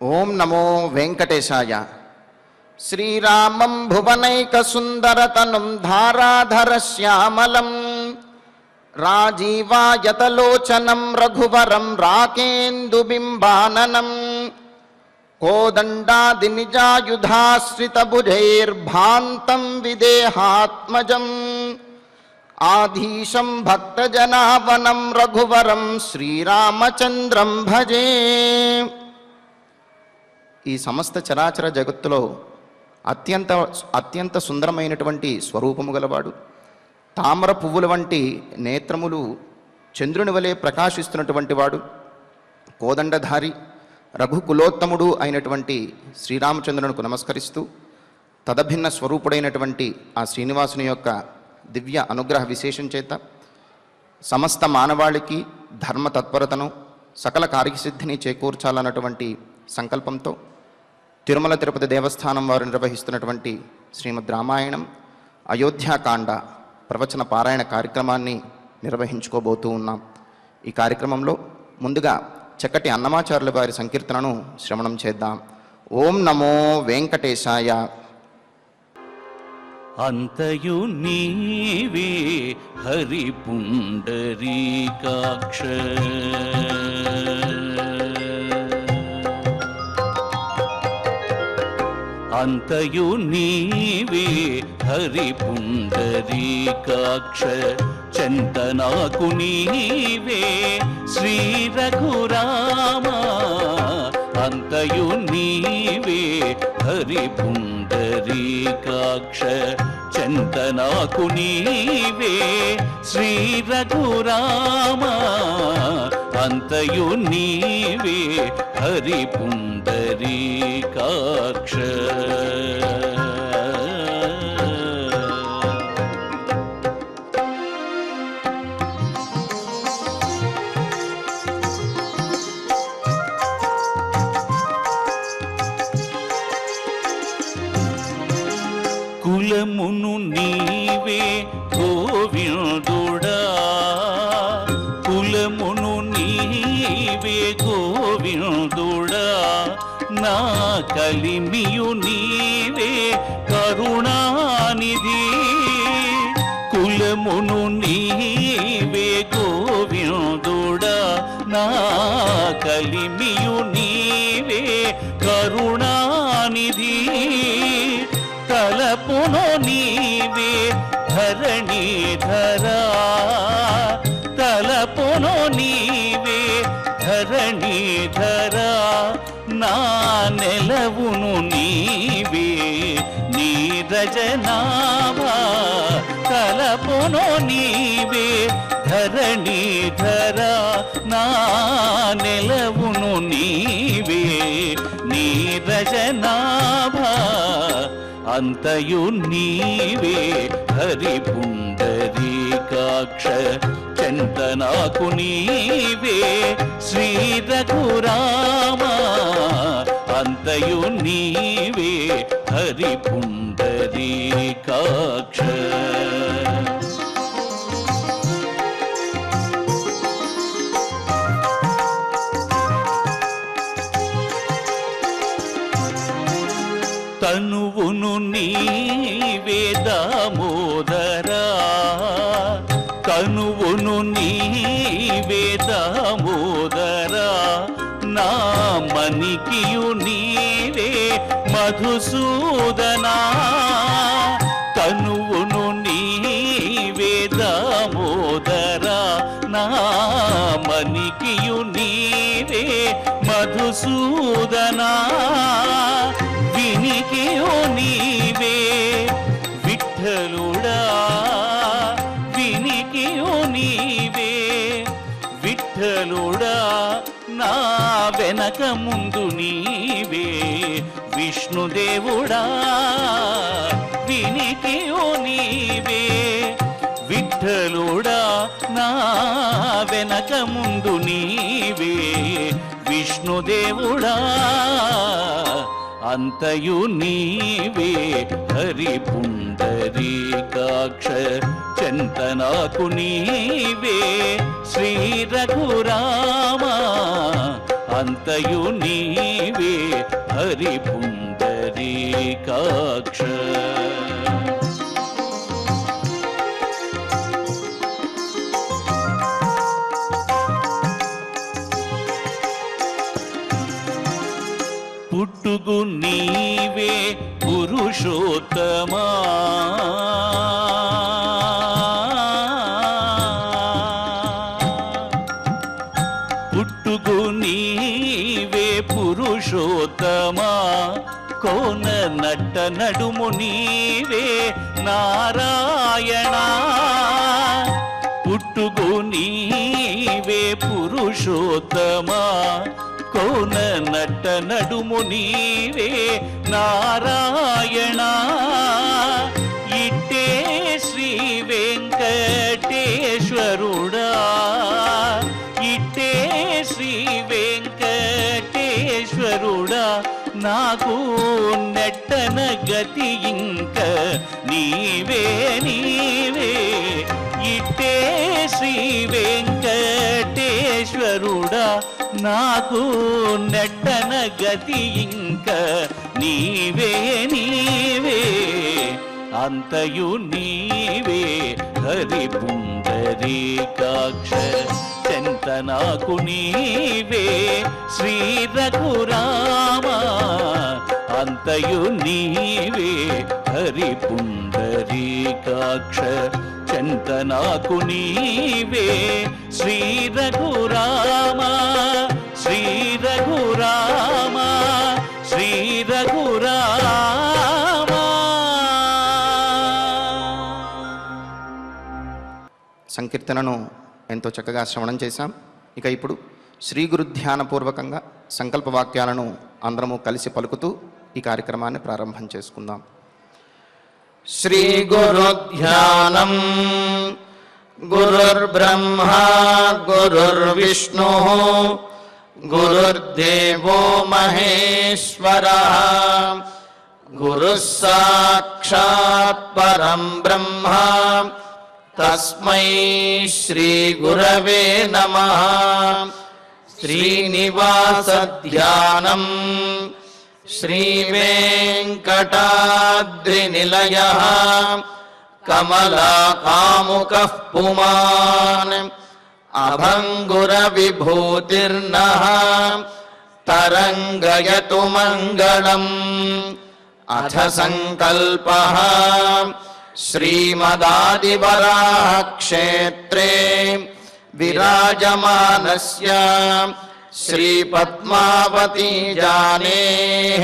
ఓం నమో వెంకటేశాయ. శ్రీరామం భువనైకసుందరతనుం ధారాధరశ్యామలం రాజీవాయతలోచనం రఘువరం రాకేందుబింబాననం కోదండాదినిజాయుధాశ్రితభుజైర్భాంతం విదేహాత్మజం ఆధీశం భక్తజనావనం రఘువరం శ్రీరామచంద్రం భజే. ఈ సమస్త చరాచర జగత్తులో అత్యంత సుందరమైనటువంటి స్వరూపము గలవాడు, తామర పువ్వుల వంటి నేత్రములు చంద్రుని వలె ప్రకాశిస్తున్నటువంటి వాడు, కోదండధారి రఘుకులోత్తముడు అయినటువంటి శ్రీరామచంద్రునికి నమస్కరిస్తూ తదభిన్న స్వరూపుడైనటువంటి ఆ శ్రీనివాసుని యొక్క దివ్య అనుగ్రహ విశేషం చేత సమస్త మానవాళికి ధర్మ తత్పరతను సకల కార్యసిద్ధిని చేకూర్చాలన్నటువంటి సంకల్పంతో తిరుమల తిరుపతి దేవస్థానం వారు నిర్వహిస్తున్నటువంటి శ్రీమద్ రామాయణం అయోధ్యాకాండ ప్రవచన పారాయణ కార్యక్రమాన్ని నిర్వహించుకోబోతూ ఉన్నాం. ఈ కార్యక్రమంలో ముందుగా చక్కటి అన్నమాచార్యుల వారి సంకీర్తనను శ్రవణం చేద్దాం. ఓం నమో వెంకటేశాయ. అంతయు నీవే హరి పుండరీకాక్ష, అంతయు నీవే హరి పుండరీకాక్ష, చింతనాకు నీవే శ్రీ రఘురామ. అంతయు నీవే హరి పుండరీకాక్ష, చింతనాకు నీవే శ్రీ రఘురామ. అంతయు నీవే హరి పుండరీకాక్ష. కులమును నీవే గోవిందుడా, కులమును నీవే గోవిందుడా, నా కలిమియు నీవే కరుణానిధి. కులమును నీవే గోవిందుడా, నా కలిమియు నీవే కరుణానిధి. తలపును నీవే ధరణీధరా, తలపును నీవే ధరణీధరా, నా నెలవును నీవే నీరజనాభా. తలపును నీవే ధరణీధరా, నా నెలవును నీవే నీరజనాభా. అంతయు నీవే హరి పుండరీకాక్ష, చింతనాకు నీవే శ్రీ రఘురామ. అంతయు నీవే హరి పుండరీకాక్ష. తనువును నీవే దామోదరా, తనువును నీవే దామోదరా, నా మణికియు నీవే మధుసూదనా. తనువును నీవే దామోదరా, నా మణికియు నీవే మధుసూదనా. వినికియు నీవే విఠలుడా, వినికియు నీవే విఠలుడా, నా వెనక ముందు నీవే విష్ణుదేవుడా. వినికియు నీవే విఠలుడా, నా వెనక ముందు నీవే విష్ణుదేవుడా. అంతయు నీవే హరి పుండరీకాక్ష, చింతనాకు నీవే శ్రీ రఘురామ. అంతయు నీవే హరి పుండరీకాక్ష. పుట్టుగు నీవే పురుషోత్తమా, పుట్టుగు నీవే పురుషోత్తమా, కోన నట్ట నడుము నీవే నారాయణ. పుట్టుగు నీవే పురుషోత్తమా, కోన నట్ట నడుము నీవే నారాయణ. ఇట్టే శ్రీ వెంకటేశ్వరుడా, ఇట్టే శ్రీ వెంకటేశ్వరుడా, నాకు నెట్టన గతి ఇంక నీవే నీవే. ఇట్టే శ్రీ వెంకటేశ్వరుడా, నాకు నెట్టన గతి ఇంక నీవే నీవే. అంతయు నీవే హరి పుండరీకాక్ష. చెంత నాకు నీవే శ్రీ రఘురామ, అంతయు నీవే హరి పుండరీకాక్ష. చెంత నాకు నీవే శ్రీ రఘురామ, శ్రీ రఘురామ, శ్రీ రఘురామ. సంకీర్తనను ఎంతో చక్కగా శ్రవణం చేశాం. ఇక ఇప్పుడు శ్రీ గురు ధ్యానపూర్వకంగా సంకల్ప వాక్యాలను అందరము కలిసి పలుకుతూ ఈ కార్యక్రమాన్ని ప్రారంభం చేసుకుందాం. శ్రీ గురు ధ్యానం. గురుర్బ్రహ్మా గురుర్విష్ణు గురుర్దేవో మహేశ్వరః. గురుః సాక్షాత్ పరం బ్రహ్మ తస్మై శ్రీ గురవే నమః. శ్రీనివాస ధ్యానం. శ్రీ వెంకటాద్రినిలయః కమలాకాముకః పుమాన్. అభంగుర విభూతిర్నః తరంగయతు మంగళం. అథ సంకల్పః. శ్రీమదాదివరాహ క్షేత్రే విరాజమానస్య శ్రీ పద్మావతీ జానేః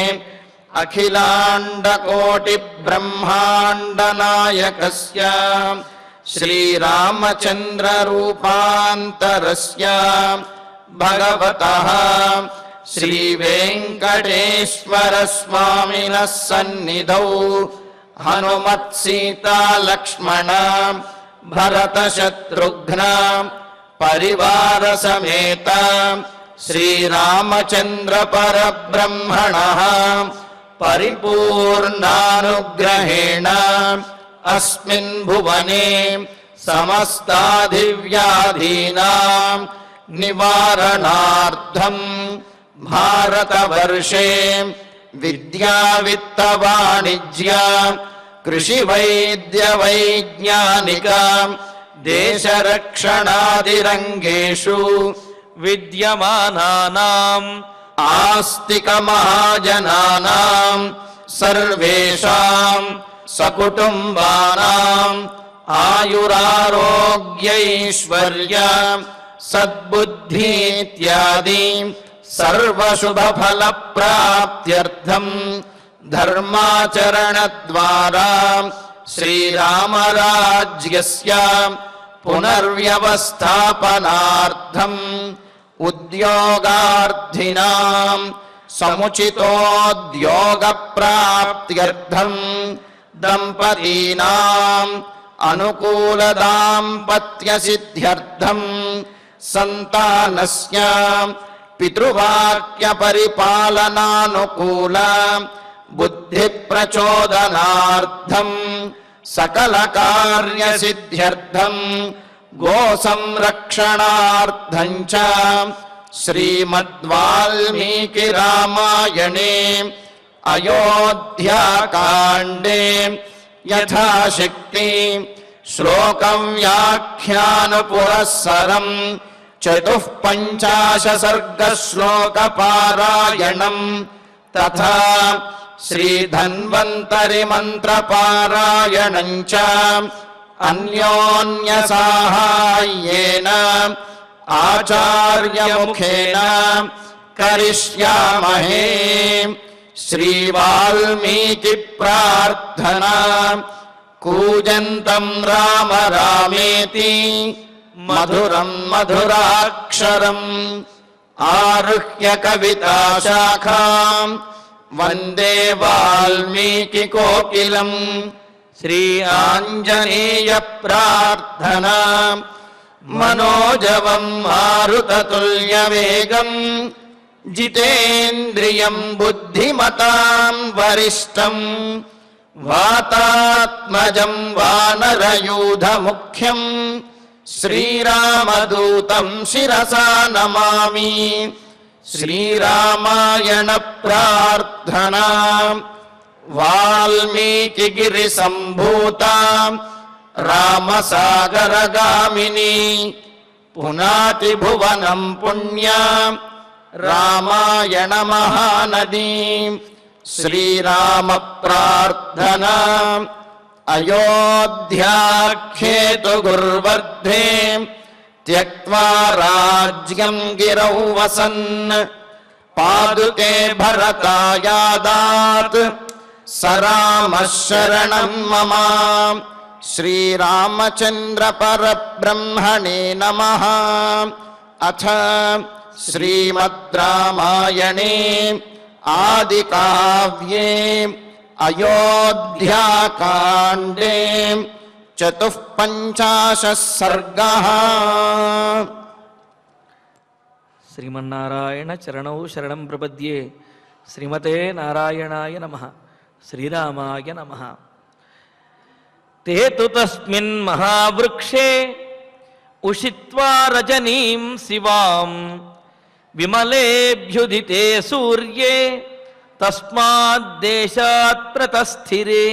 అఖిలాండకోటి బ్రహ్మాండ నాయకస్య శ్రీరామచంద్ర రూపాంతరస్య భగవతః శ్రీ వెంకటేశ్వర స్వామినః సన్నిధౌ హనుమత్ సీతా లక్ష్మణ భరత శత్రుఘ్న పరివార సమేత శ్రీరామచంద్ర పరబ్రహ్మణః పరిపూర్ణానుగ్రహేణ అస్మిన్ భువనే సమస్తాధివ్యాధీనాం నివారణార్థం భారతవర్షే విద్యా విత్త వాణిజ్య కృషి వైద్య వైజ్ఞానిక దేశరక్షణాదిరంగేషు విద్యమానానాం ఆస్తిక మహాజనానాం సర్వేషాం సకుటుంబానాం ఆయురారోగ్యైశ్వర్య సద్బుద్ధి ఇత్యాది సర్వశుభఫలప్రాప్త్యర్థం ధర్మాచరణద్వారా శ్రీరామరాజ్యస్య పునర్వ్యవస్థాపనార్థం ఉద్యోగార్థినాం సముచితోద్యోగప్రాప్త్యర్థం దంపతీనాం అనుకూల దాంపత్య సిద్ధ్యర్థం సంతానస్య పితృవాక్య పరిపాలనానుకూల బుద్ధి ప్రచోదనార్థం సకల కార్య సిద్ధ్యర్థం గో సంరక్షణార్థం చ श्रीमद्वाल्मीकि रामायणे अयोध्याकाण्डे यथाशक्ति श्लोकं व्याख्यानपुरस्सरं 54 सर्गश्लोकपारायणं तथा श्रीधन्वन्तरि मन्त्रपारायणं च अन्योन्यसाहाय्येन आचार्यमुखेन करिष्यामहे। श्रीवाल्मीकि प्रार्थना कूजन्तं राम रामेति मधुरं मधुराक्षरम् आरुह्य कविता शाखां वन्दे वाल्मीकि कोकिलम्। श्री आञ्जनेय प्रार्थना मनोजवं मारुततुल्यवेगं जितेन्द्रियं बुद्धिमतां वरिष्ठं वातात्मजं वानरयूथमुख्यं श्रीरामदूतं शिरसा नमामि। श्रीरामायण प्रार्थना वाल्मीकि गिरिसम्भूता रामसागरगामिनी पुनाति भुवनं पुण्या रामायण महानदी। श्रीराम प्रार्थना अयोध्याख्येतु गुर्वर्धे त्यक्त्वा राज्यं गिरौ वसन् पादुके भरतायादात् स रामः शरणं मम। श्रीरामचन्द्र परब्रह्मणे नमः। अथ श्रीमद् रामायणे आदिकाव्ये अयोध्याकाण्डे 54 सर्गः। శ్రీమన్నారాయణ చరణౌ శరణం ప్రపద్యే. శ్రీమతే నారాయణాయ నమః. శ్రీరామాయ నమః. తే తు తస్మిన్ మహావృక్షే ఉషిత్వా రజనీం శివాం విమలేభ్యుదితే సూర్యే తస్మాద్దేశాత్ ప్రతస్థిరే.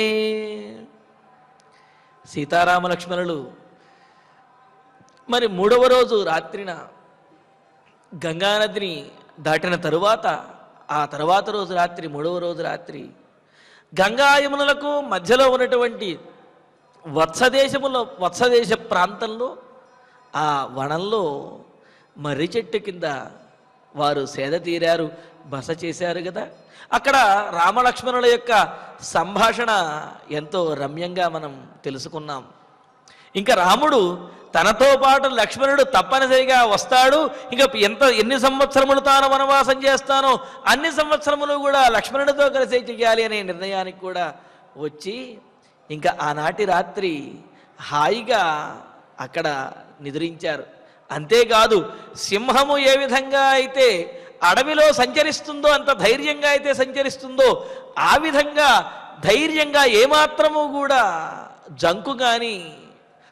సీతారామ లక్ష్మణులు మరి 3వ రోజు రాత్రిన గంగానదిని దాటిన తరువాత ఆ తర్వాత రోజు రాత్రి 3వ రోజు రాత్రి గంగాయమునులకు మధ్యలో ఉన్నటువంటి వత్సదేశ ప్రాంతంలో ఆ వనంలో మర్రి చెట్టు కింద వారు సేద తీరారు, బస చేశారు కదా. అక్కడ రామలక్ష్మణుల యొక్క సంభాషణ ఎంతో రమ్యంగా మనం తెలుసుకున్నాం. ఇంకా రాముడు తనతో పాటు లక్ష్మణుడు తప్పనిసరిగా వస్తాడు, ఇంకా ఎన్ని సంవత్సరములు తాను వనవాసం చేస్తానో అన్ని సంవత్సరములు కూడా లక్ష్మణుడితో కలిసి చేయాలి అనే నిర్ణయానికి కూడా వచ్చి ఇంకా ఆనాటి రాత్రి హాయిగా అక్కడ నిద్రించారు. అంతేకాదు సింహము ఏ విధంగా అయితే అడవిలో సంచరిస్తుందో అంత ధైర్యంగా అయితే సంచరిస్తుందో ఆ విధంగా ధైర్యంగా ఏమాత్రము కూడా జంకు కానీ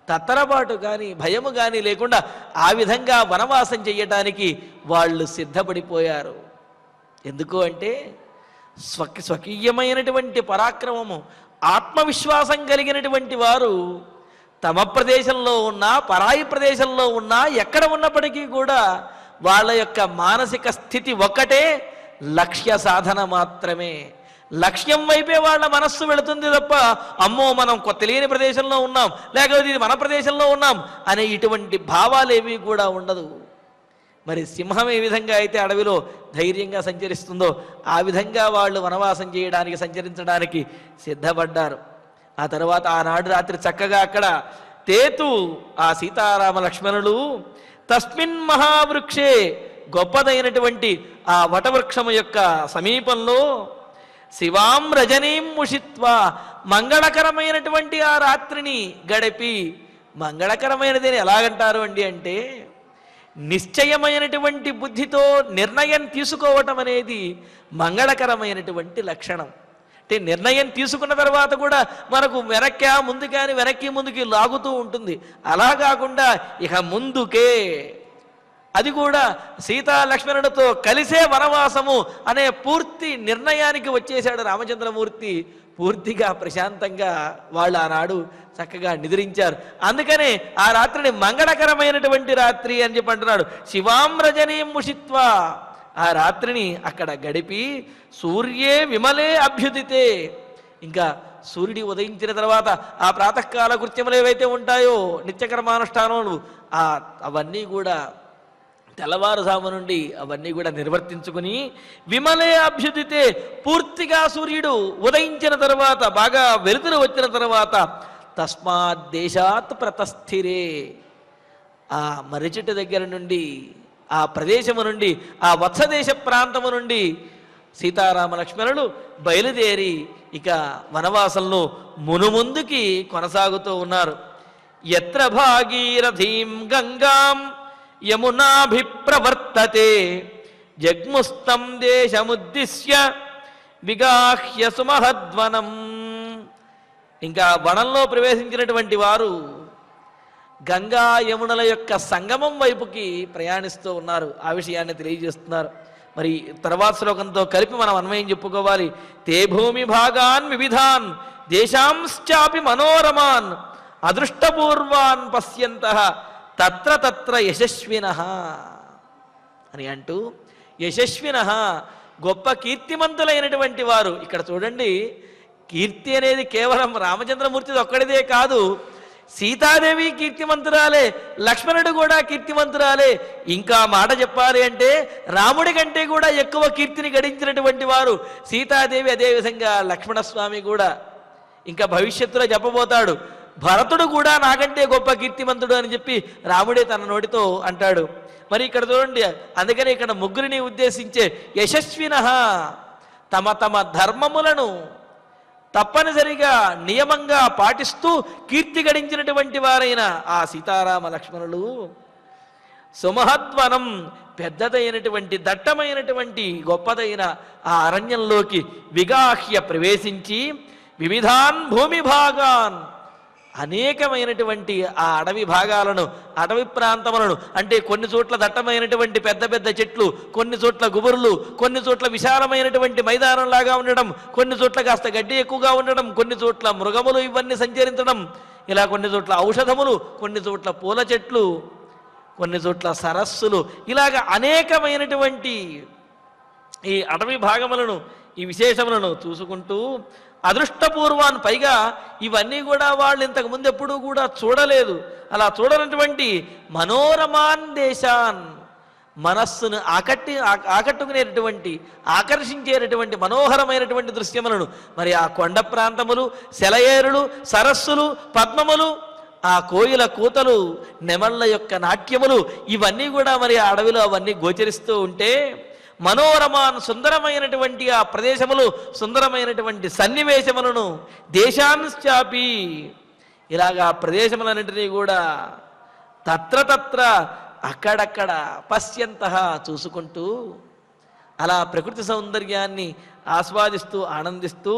తత్తరపాటు కానీ భయము కానీ లేకుండా ఆ విధంగా వనవాసం చెయ్యటానికి వాళ్ళు సిద్ధపడిపోయారు. ఎందుకు అంటే స్వకీయమైనటువంటి పరాక్రమము, ఆత్మవిశ్వాసం కలిగినటువంటి వారు తమ ప్రదేశంలో ఉన్నా పరాయి ప్రదేశంలో ఉన్నా ఎక్కడ ఉన్నప్పటికీ కూడా వాళ్ళ యొక్క మానసిక స్థితి ఒక్కటే, లక్ష్య సాధన మాత్రమే. లక్ష్యం వైపే వాళ్ళ మనస్సు వెళుతుంది తప్ప అమ్మో మనం తెలియని ప్రదేశంలో ఉన్నాం లేకపోతే ఇది మన ప్రదేశంలో ఉన్నాం అనే ఇటువంటి భావాలేవి కూడా ఉండదు. మరి సింహం ఏ విధంగా అయితే అడవిలో ధైర్యంగా సంచరిస్తుందో ఆ విధంగా వాళ్ళు వనవాసం చేయడానికి సంచరించడానికి సిద్ధపడ్డారు. ఆ తర్వాత ఆనాడు రాత్రి చక్కగా అక్కడ తేతు ఆ సీతారామ లక్ష్మణులు తస్మిన్ మహావృక్షే గొప్పదైనటువంటి ఆ వటవృక్షము యొక్క సమీపంలో శివాం రజనీం ఉషిత్వా మంగళకరమైనటువంటి ఆ రాత్రిని గడిపి, మంగళకరమైనదని ఎలాగంటారు అంటే నిశ్చయమైనటువంటి బుద్ధితో నిర్ణయం తీసుకోవటం అనేది మంగళకరమైనటువంటి లక్షణం. అంటే నిర్ణయం తీసుకున్న తర్వాత కూడా మనకు వెనక్కి ముందుకి లాగుతూ ఉంటుంది. అలా కాకుండా ఇక ముందుకే అది కూడా సీతా లక్ష్మణుడితో కలిసే వనవాసము అనే పూర్తి నిర్ణయానికి వచ్చేశాడు రామచంద్రమూర్తి. పూర్తిగా ప్రశాంతంగా వాళ్ళు ఆనాడు చక్కగా నిద్రించారు. అందుకనే ఆ రాత్రిని మంగళకరమైనటువంటి రాత్రి అని చెప్పి అంటున్నాడు. శివాం రజనీం ముషిత్వా, ఆ రాత్రిని అక్కడ గడిపి సూర్యే విమలే అభ్యుదితే, ఇంకా సూర్యుడి ఉదయించిన తర్వాత ఆ ప్రాతకాల కృత్యములు ఏవైతే ఉంటాయో నిత్యకర్మానుష్ఠానములు అవన్నీ కూడా తెల్లవారుజాము నుండి అవన్నీ కూడా నిర్వర్తించుకుని విమలే అభ్యుదితే, పూర్తిగా సూర్యుడు ఉదయించిన తర్వాత బాగా వెలుతురు వచ్చిన తర్వాత తస్మాత్ దేశాత్ ప్రతస్థిరే, ఆ మర్రి చెట్టు దగ్గర నుండి ఆ ప్రదేశము నుండి ఆ వత్సదేశ ప్రాంతము నుండి సీతారామ లక్ష్మణులు బయలుదేరి ఇక వనవాసంలో మునుముందుకి కొనసాగుతూ ఉన్నారు. యత్ర భాగీరథీం గంగాం యమునాభిప్రవర్తతే జగ్ముస్తం దేశముద్దిశ్య విగాహ్య సుమహద్వనం. ఇంకా వనంలో ప్రవేశించినటువంటి వారు గంగా యమునల యొక్క సంగమం వైపుకి ప్రయాణిస్తూ ఉన్నారు. ఆ విషయాన్ని తెలియజేస్తున్నారు. మరి తర్వాత శ్లోకంతో కలిపి మనం అన్వయం చెప్పుకోవాలి. తే భూమి భాగాన్ వివిధాన్ దేశాంశ్చాపి మనోరమాన్ అదృష్టపూర్వాన్ పశ్యంతః తత్ర తత్ర యశస్వినః అని అంటూ, యశస్వినః గొప్ప కీర్తిమంతులైనటువంటి వారు. ఇక్కడ చూడండి, కీర్తి అనేది కేవలం రామచంద్రమూర్తిది ఒక్కడిదే కాదు, సీతాదేవి కీర్తిమంతురాలే, లక్ష్మణుడు కూడా కీర్తిమంతురాలే. ఇంకా మాట చెప్పాలి అంటే రాముడి కంటే కూడా ఎక్కువ కీర్తిని గడించినటువంటి వారు సీతాదేవి, అదేవిధంగా లక్ష్మణస్వామి కూడా. ఇంకా భవిష్యత్తులో చెప్పబోతాడు, భరతుడు కూడా నాకంటే గొప్ప కీర్తిమంతుడు అని చెప్పి రాముడే తన నోటితో అంటాడు. మరి ఇక్కడ చూడండి, అందుకని ఇక్కడ ముగ్గురిని ఉద్దేశించే యశస్వినః, తమ తమ ధర్మములను తప్పనిసరిగా నియమంగా పాటిస్తూ కీర్తి గడించినటువంటి వారైన ఆ సీతారామ లక్ష్మణులు సుమహద్వనం, పెద్దదైనటువంటి దట్టమైనటువంటి గొప్పదైన ఆ అరణ్యంలోకి విగాహ్య ప్రవేశించి వివిధాన్ భూమి భాగాన్, అనేకమైనటువంటి ఆ అడవి భాగాలను, అడవి ప్రాంతములను, అంటే కొన్ని చోట్ల దట్టమైనటువంటి పెద్ద పెద్ద చెట్లు, కొన్ని చోట్ల గుబురులు, కొన్ని చోట్ల విశాలమైనటువంటి మైదానంలాగా ఉండడం, కొన్ని చోట్ల కాస్త గడ్డి ఎక్కువగా ఉండడం, కొన్ని చోట్ల మృగములు ఇవన్నీ సంచరించడం, ఇలా కొన్ని చోట్ల ఔషధములు, కొన్ని చోట్ల పూల చెట్లు, కొన్ని చోట్ల సరస్సులు, ఇలాగ అనేకమైనటువంటి ఈ అటవీ భాగములను, ఈ విశేషములను చూసుకుంటూ అదృష్టపూర్వాన్, పైగా ఇవన్నీ కూడా వాళ్ళు ఇంతకుముందు ఎప్పుడూ కూడా చూడలేదు. అలా చూడనటువంటి మనోరమాన్ దేశాన్, మనస్సును ఆకట్టుకునేటటువంటి ఆకర్షించేటటువంటి మనోహరమైనటువంటి దృశ్యములను, మరి ఆ కొండ ప్రాంతములు, సెలయేరులు, సరస్సులు, పద్మములు, ఆ కోయిల కూతలు, నెమళ్ళ యొక్క నాట్యములు, ఇవన్నీ కూడా మరి ఆ అడవిలో అవన్నీ గోచరిస్తూ ఉంటే మనోరమాన్, సుందరమైనటువంటి ఆ ప్రదేశములు, సుందరమైనటువంటి సన్నివేశములను దేశాంశ్చాపి, ఇలాగా ప్రదేశములన్నింటినీ కూడా తత్ర తత్ర అక్కడక్కడ పశ్యంతః చూసుకుంటూ అలా ప్రకృతి సౌందర్యాన్ని ఆస్వాదిస్తూ ఆనందిస్తూ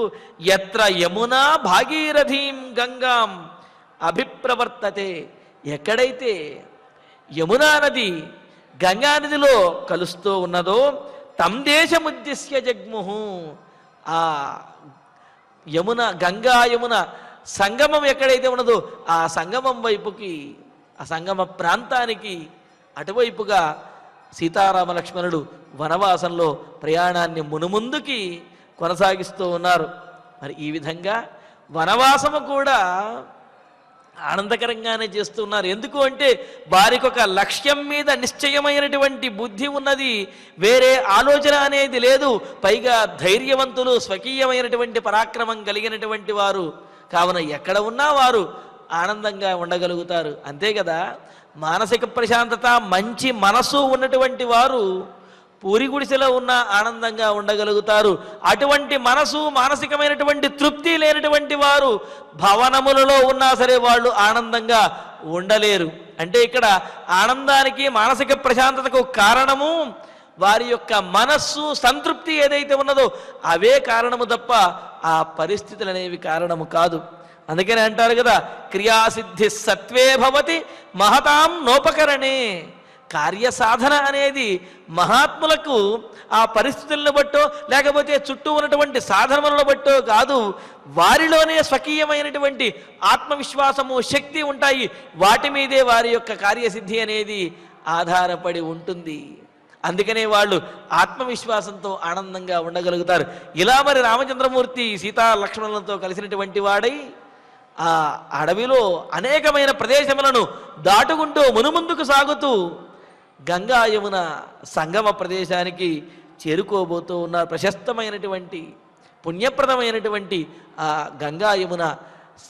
యత్ర యమునా భాగీరథీం గంగాం అభిప్రవర్తతే, ఎక్కడైతే యమునా నది గంగా నదిలో కలుస్తూ ఉన్నదో తం దేశముద్దిశ్య జగ్ముహు, ఆ యమున, గంగా యమున సంగమం ఎక్కడైతే ఉన్నదో ఆ సంగమం వైపుకి, ఆ సంగమ ప్రాంతానికి అటువైపుగా సీతారామ లక్ష్మణుడు వనవాసంలో ప్రయాణాన్ని మునుముందుకి కొనసాగిస్తూ ఉన్నారు. మరి ఈ విధంగా వనవాసము కూడా ఆనందకరంగానే చేస్తున్నారు. ఎందుకు అంటే వారికి ఒక లక్ష్యం మీద నిశ్చయమైనటువంటి బుద్ధి ఉన్నది, వేరే ఆలోచన అనేది లేదు. పైగా ధైర్యవంతులు, స్వకీయమైనటువంటి పరాక్రమం కలిగినటువంటి వారు కావున ఎక్కడ ఉన్నా వారు ఆనందంగా ఉండగలుగుతారు. అంతే కదా, మానసిక ప్రశాంతత, మంచి మనసు ఉన్నటువంటి వారు పూరి గుడిసెలో ఉన్న ఆనందంగా ఉండగలుగుతారు. అటువంటి మనసు, మానసికమైనటువంటి తృప్తి లేనటువంటి వారు భవనములలో ఉన్నా సరే వాళ్ళు ఆనందంగా ఉండలేరు. అంటే ఇక్కడ ఆనందానికి, మానసిక ప్రశాంతతకు కారణము వారి యొక్క మనస్సు సంతృప్తి ఏదైతే ఉన్నదో అవే కారణము తప్ప ఆ పరిస్థితులు అనేవి కారణము కాదు. అందుకని అంటారు కదా, క్రియాసిద్ధి సత్వే భవతి మహతాం నోపకరణే, కార్యసాధన అనేది మహాత్ములకు ఆ పరిస్థితులను బట్టో లేకపోతే చుట్టూ ఉన్నటువంటి సాధనలను బట్టో కాదు, వారిలోనే స్వకీయమైనటువంటి ఆత్మవిశ్వాసము, శక్తి ఉంటాయి. వాటి మీదే వారి యొక్క కార్యసిద్ధి అనేది ఆధారపడి ఉంటుంది. అందుకనే వాళ్ళు ఆత్మవిశ్వాసంతో ఆనందంగా ఉండగలుగుతారు. ఇలా మరి రామచంద్రమూర్తి సీతా లక్ష్మణులతో కలిసినటువంటి వాడై ఆ అడవిలో అనేకమైన ప్రదేశములను దాటుకుంటూ మునుముందుకు సాగుతూ గంగా యమున సంగమ ప్రదేశానికి చేరుకోబోతూ ఉన్నారు. ప్రశస్తమైనటువంటి పుణ్యప్రదమైనటువంటి ఆ గంగా యమున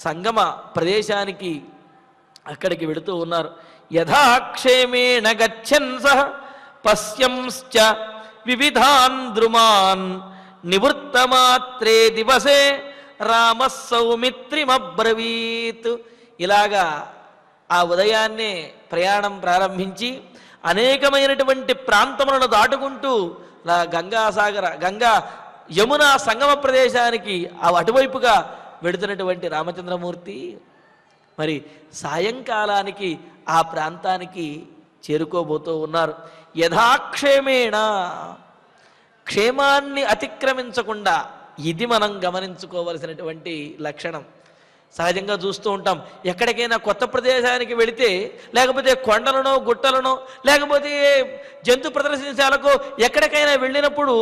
సంగమ ప్రదేశానికి అక్కడికి వెళుతూ ఉన్నారు. యథాక్షేమేణ గచ్చన్ సహ పశ్యంశ్చ వివిధాన్ ద్రుమాన్ నివృత్తమాత్రే దివసే రామ సౌమిత్రిమబ్రవీత్. ఇలాగా ఆ ఉదయాన్నే ప్రయాణం ప్రారంభించి అనేకమైనటువంటి ప్రాంతములను దాటుకుంటూ గంగా యమున సంగమ ప్రదేశానికి అటువైపుగా వెడుతున్నటువంటి రామచంద్రమూర్తి మరి సాయంకాలానికి ఆ ప్రాంతానికి చేరుకోబోతూ ఉన్నారు. యథాక్షేమేణ, క్షేమాన్ని అతిక్రమించకుండా, ఇది మనం గమనించుకోవలసినటువంటి లక్షణం. సహజంగా చూస్తూ ఉంటాం, ఎక్కడికైనా కొత్త ప్రదేశానికి వెళితే, లేకపోతే కొండలనో గుట్టలనో లేకపోతే జంతు ప్రదర్శనశాలకు ఎక్కడికైనా వెళ్ళినప్పుడు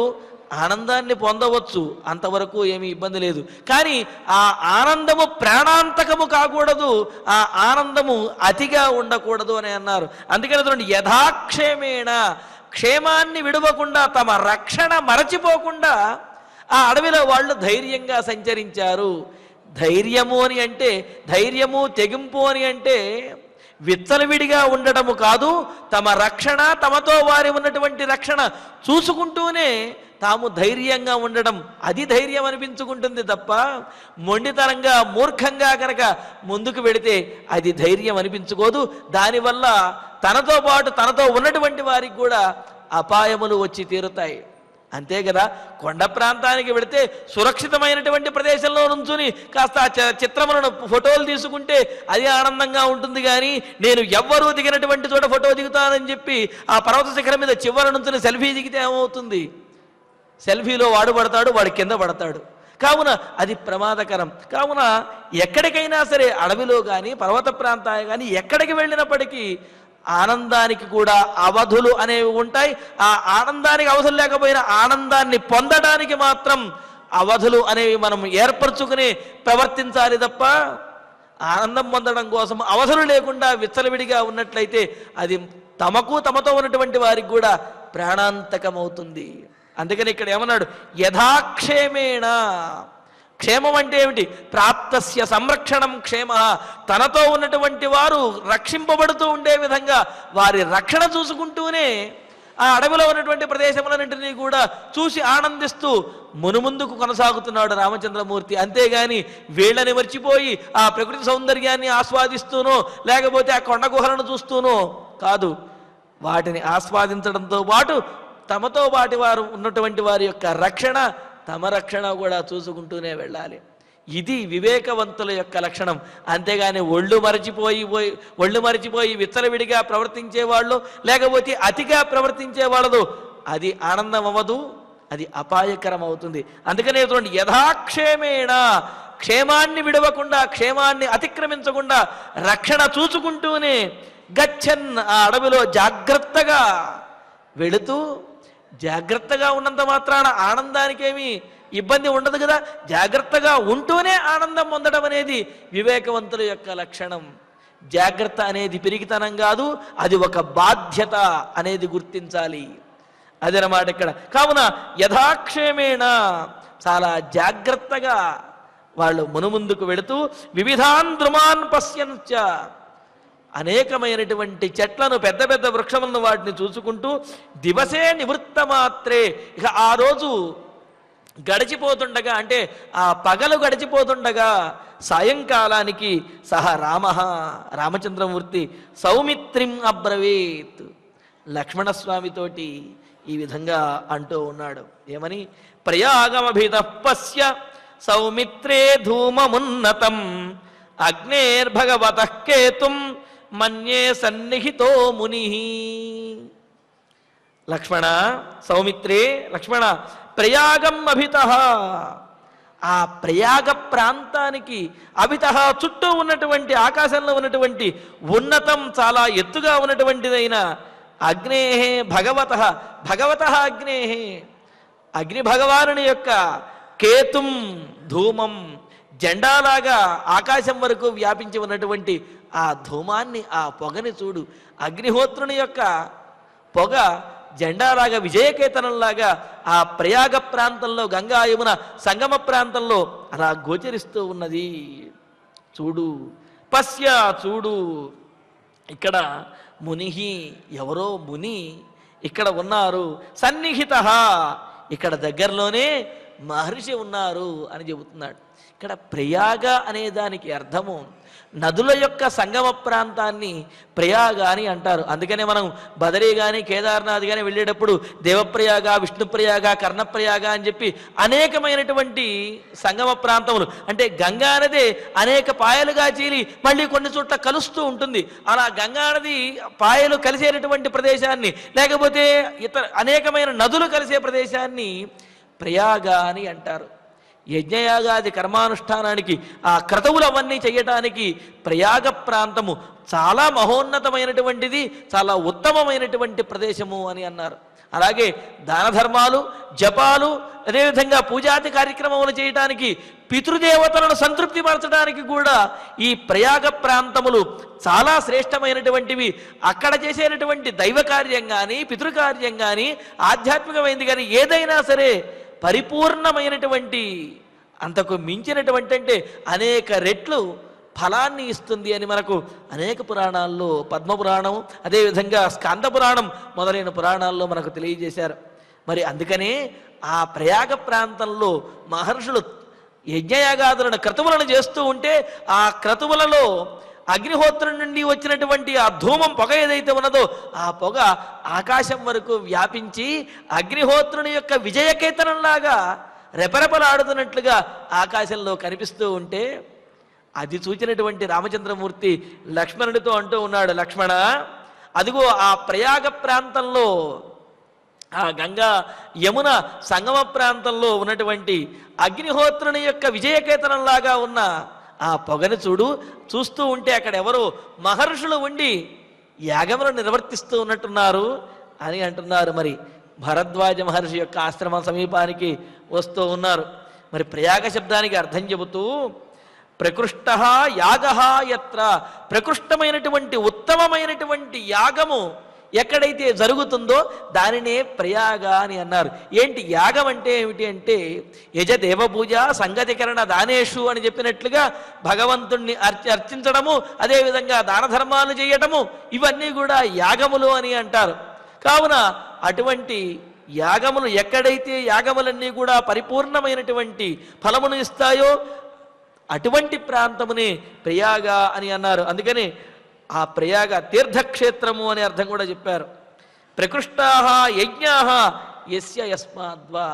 ఆనందాన్ని పొందవచ్చు, అంతవరకు ఏమీ ఇబ్బంది లేదు. కానీ ఆ ఆనందము ప్రాణాంతకము కాకూడదు, ఆ ఆనందము అతిగా ఉండకూడదు అని అన్నారు. అందుకని చూడండి, యథాక్షేమేణ, క్షేమాన్ని విడవకుండా, తమ రక్షణ మరచిపోకుండా ఆ అడవిలో వాళ్ళు ధైర్యంగా సంచరించారు. ధైర్యము అని అంటే, ధైర్యము తెగింపు అని అంటే విచ్చలవిడిగా ఉండటము కాదు, తమ రక్షణ, తమతో వారి ఉన్నటువంటి రక్షణ చూసుకుంటూనే తాము ధైర్యంగా ఉండడం, అది ధైర్యం అనిపించుకుంటుంది తప్ప మొండితనంగా మూర్ఖంగా కనుక ముందుకు వెళితే అది ధైర్యం అనిపించుకోదు. దానివల్ల తనతో పాటు తనతో ఉన్నటువంటి వారికి కూడా అపాయములు వచ్చి తీరుతాయి. అంతే కదా, కొండ ప్రాంతానికి వెళితే సురక్షితమైనటువంటి ప్రదేశంలో నుంచుని కాస్త చిత్రములను ఫోటోలు తీసుకుంటే అది ఆనందంగా ఉంటుంది. కానీ నేను ఎవ్వరూ దిగినటువంటి చోట ఫోటో దిగుతానని చెప్పి ఆ పర్వత శిఖరం మీద చివరి నుంచుని సెల్ఫీ దిగితే ఏమవుతుంది? సెల్ఫీలో వాడు పడతాడు, వాడు కింద పడతాడు. కావున అది ప్రమాదకరం. కావున ఎక్కడికైనా సరే, అడవిలో కానీ పర్వత ప్రాంతాలు కానీ ఎక్కడికి వెళ్ళినప్పటికీ ఆనందానికి కూడా అవధులు అనేవి ఉంటాయి. ఆ ఆనందానికి అవధులు లేకపోయినా ఆనందాన్ని పొందడానికి మాత్రం అవధులు అనేవి మనం ఏర్పరచుకుని ప్రవర్తించాలి తప్ప ఆనందం పొందడం కోసం అవధులు లేకుండా విచ్చలవిడిగా ఉన్నట్లయితే అది తమకు తమతో ఉన్నటువంటి వారికి కూడా ప్రాణాంతకమవుతుంది. అందుకని ఇక్కడ ఏమన్నాడు? యథాక్షేమేణ. క్షేమం అంటే ఏమిటి? ప్రాప్తస్య సంరక్షణం క్షేమ. తనతో ఉన్నటువంటి వారు రక్షింపబడుతూ ఉండే విధంగా వారి రక్షణ చూసుకుంటూనే ఆ అడవిలో ఉన్నటువంటి ప్రదేశములన్నింటినీ కూడా చూసి ఆనందిస్తూ మునుముందుకు కొనసాగుతున్నాడు రామచంద్రమూర్తి. అంతేగాని వీళ్ళని మర్చిపోయి ఆ ప్రకృతి సౌందర్యాన్ని ఆస్వాదిస్తూనో లేకపోతే ఆ కొండ గుహలను చూస్తూనో కాదు, వాటిని ఆస్వాదించడంతో పాటు తమతో పాటి వారు ఉన్నటువంటి వారి యొక్క రక్షణ, తమ రక్షణ కూడా చూసుకుంటూనే వెళ్ళాలి. ఇది వివేకవంతుల యొక్క లక్షణం. అంతేగాని ఒళ్ళు మరచిపోయి విచ్చలవిడిగా ప్రవర్తించే వాళ్ళు లేకపోతే అతిగా ప్రవర్తించే వాళ్ళదు అది ఆనందం అవ్వదు, అది అపాయకరం అవుతుంది. అందుకనే చూడండి, యథాక్షేమేణ, క్షేమాన్ని విడవకుండా, క్షేమాన్ని అతిక్రమించకుండా రక్షణ చూసుకుంటూనే గచ్చన్, ఆ అడవిలో జాగ్రత్తగా వెళుతూ, జాగ్రత్తగా ఉన్నంత మాత్రాన ఆనందానికేమీ ఇబ్బంది ఉండదు కదా. జాగ్రత్తగా ఉంటూనే ఆనందం పొందడం అనేది వివేకవంతుల యొక్క లక్షణం. జాగ్రత్త అనేది పిరిగితనం కాదు, అది ఒక బాధ్యత అనేది గుర్తించాలి. అదనమాట ఇక్కడ. కావున యథాక్షేమేణ, చాలా జాగ్రత్తగా వాళ్ళు మునుముందుకు వెళుతూ వివిధాన్ ద్రుమాన్ పశ్యంచ, అనేకమైనటువంటి చెట్లను, పెద్ద పెద్ద వృక్షములను వాటిని చూసుకుంటూ దివసే నివృత్త మాత్రే, ఇక ఆ రోజు గడిచిపోతుండగా, అంటే ఆ పగలు గడిచిపోతుండగా సాయంకాలానికి రామచంద్రమూర్తి సౌమిత్రిం అబ్రవీత్, లక్ష్మణస్వామితోటి ఈ విధంగా అంటూ ఉన్నాడు. ఏమని? ప్రయాగమభిత పశ్య సౌమిత్రే ధూమమున్నతం అగ్నేర్భగవతః కేతుం మన్యే సన్నిహితో ముని. లక్ష్మణ, సౌమిత్రే, లక్ష్మణ, ప్రయాగం అభితః, ఆ ప్రయాగ ప్రాంతానికి అభితః చుట్టూ ఉన్నటువంటి ఆకాశంలో ఉన్నటువంటి ఉన్నతం చాలా ఎత్తుగా ఉన్నటువంటిదైన అగ్నేహ భగవతః, భగవతః అగ్నేహ, అగ్ని భగవానుని యొక్క కేతుం ధూమం, జెండాలాగా ఆకాశం వరకు వ్యాపించి ఉన్నటువంటి ఆ ధూమాన్ని, ఆ పొగని చూడు. అగ్నిహోత్రుని యొక్క పొగ జెండాలాగా విజయకేతనంలాగా ఆ ప్రయాగ ప్రాంతంలో, గంగా యమున సంగమ ప్రాంతంలో అలా గోచరిస్తూ ఉన్నది. చూడు, పశ్య, చూడు. ఇక్కడ మునిహి, ఎవరో ముని ఇక్కడ ఉన్నారు. సన్నిహిత, ఇక్కడ దగ్గరలోనే మహర్షి ఉన్నారు అని చెబుతున్నాడు. ఇక్కడ ప్రయాగ అనే దానికి అర్థము నదుల యొక్క సంగమ ప్రాంతాన్ని ప్రయాగ అని అంటారు. అందుకనే మనం బదరీ కానీ కేదార్నాథ్ కానీ వెళ్ళేటప్పుడు దేవప్రయాగ, విష్ణుప్రయాగ, కర్ణప్రయాగ అని చెప్పి అనేకమైనటువంటి సంగమ ప్రాంతములు, అంటే గంగా నది అనేక పాయలుగా చీలి మళ్ళీ కొన్ని చోట్ల కలుస్తూ ఉంటుంది. అలా గంగా నది పాయలు కలిసేటటువంటి ప్రదేశాన్ని, లేకపోతే ఇతర అనేకమైన నదులు కలిసే ప్రదేశాన్ని ప్రయాగ అని అంటారు. యజ్ఞయాగాది కర్మానుష్ఠానానికి, ఆ క్రతువులు అవన్నీ చేయటానికి ప్రయాగ ప్రాంతము చాలా మహోన్నతమైనటువంటిది, చాలా ఉత్తమమైనటువంటి ప్రదేశము అని అన్నారు. అలాగే దాన ధర్మాలు, జపాలు, అదేవిధంగా పూజాది కార్యక్రమములు చేయటానికి, పితృదేవతలను సంతృప్తిపరచడానికి కూడా ఈ ప్రయాగ ప్రాంతములు చాలా శ్రేష్టమైనటువంటివి. అక్కడ చేసేటటువంటి దైవ కార్యం కానీ, పితృకార్యం కానీ, ఆధ్యాత్మికమైనది కానీ ఏదైనా సరే పరిపూర్ణమైనటువంటి, అంతకు మించినటువంటి, అంటే అనేక రెట్లు ఫలాన్ని ఇస్తుంది అని మనకు అనేక పురాణాల్లో, పద్మపురాణం, అదేవిధంగా స్కాంద పురాణం మొదలైన పురాణాల్లో మనకు తెలియజేశారు. మరి అందుకనే ఆ ప్రయాగ ప్రాంతంలో మహర్షులు యజ్ఞయాగాదులను, క్రతువులను చేస్తూ ఉంటే ఆ క్రతువులలో అగ్నిహోత్రం నుండి వచ్చినటువంటి ఆ ధూమం, పొగ ఏదైతే ఉన్నదో ఆ పొగ ఆకాశం వరకు వ్యాపించి అగ్నిహోత్రుని యొక్క విజయకేతనంలాగా రెపరెపలాడుతున్నట్లుగా ఆకాశంలో కనిపిస్తూ ఉంటే అది చూచినటువంటి రామచంద్రమూర్తి లక్ష్మణుడితో అంటూ ఉన్నాడు, లక్ష్మణ, అదిగో ఆ ప్రయాగ ప్రాంతంలో, ఆ గంగా యమున సంగమ ప్రాంతంలో ఉన్నటువంటి అగ్నిహోత్రుని యొక్క విజయకేతనంలాగా ఉన్న ఆ పొగను చూడు. చూస్తూ ఉంటే అక్కడ ఎవరో మహర్షులు ఉండి యాగములను నిర్వర్తిస్తూ ఉన్నట్టున్నారు అని అంటున్నారు. మరి భరద్వాజ మహర్షి యొక్క ఆశ్రమం సమీపానికి వస్తూ ఉన్నారు. మరి ప్రయాగ శబ్దానికి అర్థం చెబుతూ, ప్రకృష్ట యాగ యత్ర, ప్రకృష్టమైనటువంటి ఉత్తమమైనటువంటి యాగము ఎక్కడైతే జరుగుతుందో దానినే ప్రయాగ అని అన్నారు. ఏంటి యాగం అంటే ఏమిటి అంటే, యజ దేవపూజ సంగతికరణ దానేషు అని చెప్పినట్లుగా భగవంతుణ్ణి అర్చించడము, అదేవిధంగా దాన ధర్మాలు చేయటము, ఇవన్నీ కూడా యాగములు అని అంటారు. కావున అటువంటి యాగములు, ఎక్కడైతే యాగములన్నీ కూడా పరిపూర్ణమైనటువంటి ఫలమును ఇస్తాయో అటువంటి ప్రాంతమునే ప్రయాగ అని అన్నారు. అందుకని ఆ ప్రయాగ తీర్థక్షేత్రము అనే అర్థం కూడా చెప్పారు. ప్రకృష్టాః యజ్ఞాః యస్య యస్మాద్వా,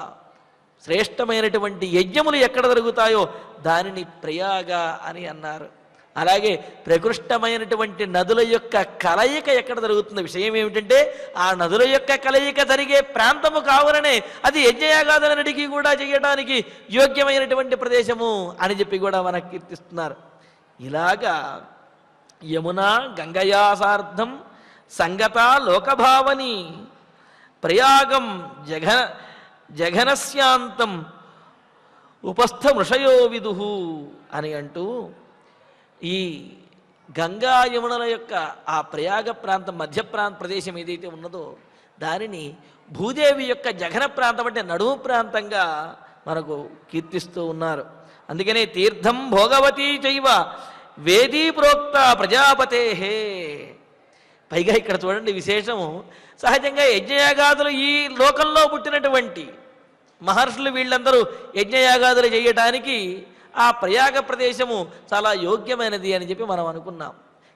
శ్రేష్టమైనటువంటి యజ్ఞములు ఎక్కడ జరుగుతాయో దానిని ప్రయాగ అని అన్నారు. అలాగే ప్రకృష్టమైనటువంటి నదుల యొక్క కలయిక ఎక్కడ జరుగుతుంది, విషయం ఏమిటంటే ఆ నదుల యొక్క కలయిక జరిగే ప్రాంతము కావాలనే అది యజ్ఞయాగాదులన్నిటికీ కూడా చేయడానికి యోగ్యమైనటువంటి ప్రదేశము అని చెప్పి కూడా మనకు కీర్తిస్తున్నారు. ఇలాగా యమునా గంగయా సార్ధం సంగత లోకభావని ప్రయాగం జఘనస్యాంతం ఉపస్థ మృషయో విదుహు అని అంటూ, ఈ గంగా యమునల యొక్క ఆ ప్రయాగ ప్రాంతం, మధ్య ప్రదేశం ఏదైతే ఉన్నదో దానిని భూదేవి యొక్క జఘన ప్రాంతం, అంటే నడుము ప్రాంతంగా మనకు కీర్తిస్తూ ఉన్నారు. అందుకనే తీర్థం భోగవతీ చైవ వేదీ ప్రోక్త ప్రజాపతే. పైగా ఇక్కడ చూడండి విశేషము, సహజంగా యజ్ఞయాగాదులు ఈ లోకంలో పుట్టినటువంటి మహర్షులు వీళ్ళందరూ యజ్ఞయాగాదులు చేయటానికి ఆ ప్రయాగ ప్రదేశము చాలా యోగ్యమైనది అని చెప్పి మనం అనుకున్నాం.